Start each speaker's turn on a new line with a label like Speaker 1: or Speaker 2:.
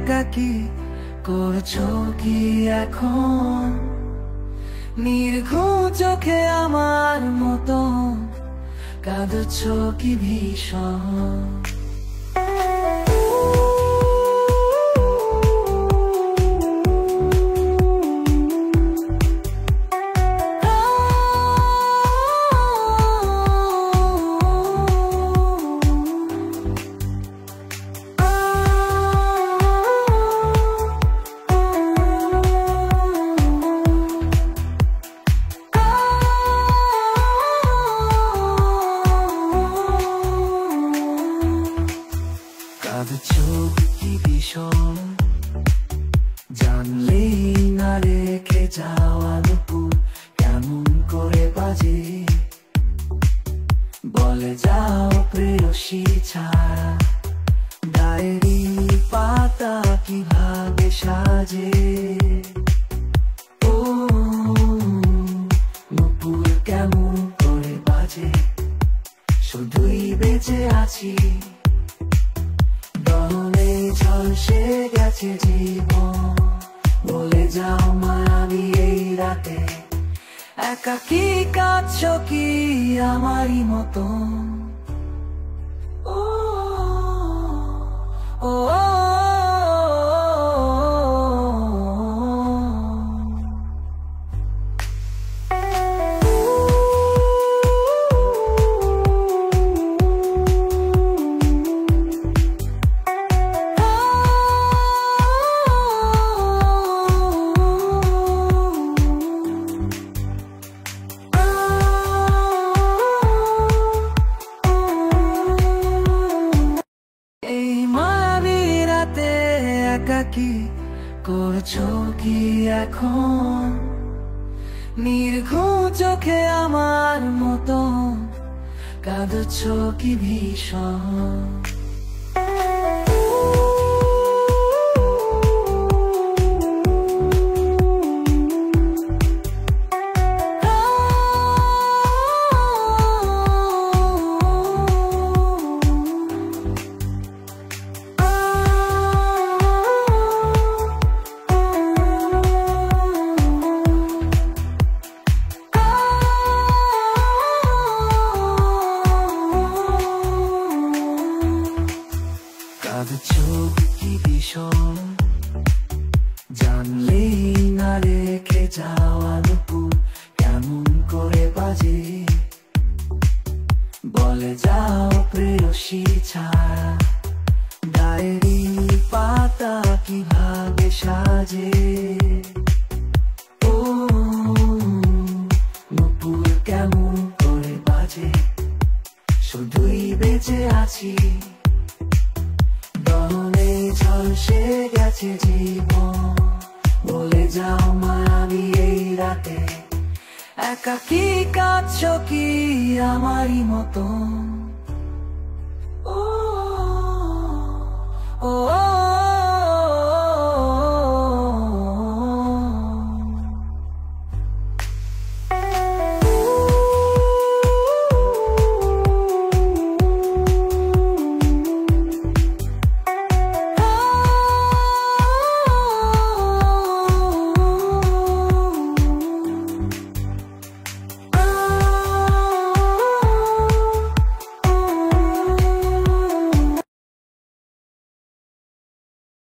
Speaker 1: একাকী করছো কি এখন? নির্ঘুম চোখে আমার মতো কাঁদছো কি ভীষণ? কাঁদছো কি ভীষণ? জানলেই না রেখে যাওয়া দুপুর কেমন করে বাজে? বলে যাও প্রেয়সী ছাড়া ডায়েরি পাতা কিভাবে সাজে? ও নুপুর কেমন করে বাজে? শুধুই বেঁচে আছি, দহনে ঝলসে গেছে জীবন। বলে যাও মায়াবী এই রাতে একাকী কাঁদছো কি আমারই মতন? ও ও একাকী করছো কি এখন? নির্ঘুম চোখে আমার মতো কাঁদছো কি ভীষণ? কাঁদছো কি ভীষণ? জানলেই না রেখে যাওয়া দুপুর কেমন করে বাজে? বলে যাও প্রেয়সী ছাড়া ডায়েরি পাতা কিভাবে সাজে? ও নুপুর কেমন করে বাজে? শুধুই বেঁচে আছি, দহনে ঝলসে গেছে জীবন। বলে যাও মায়াবী এই রাতে একাকী কাঁদছো কি আমারই মতন?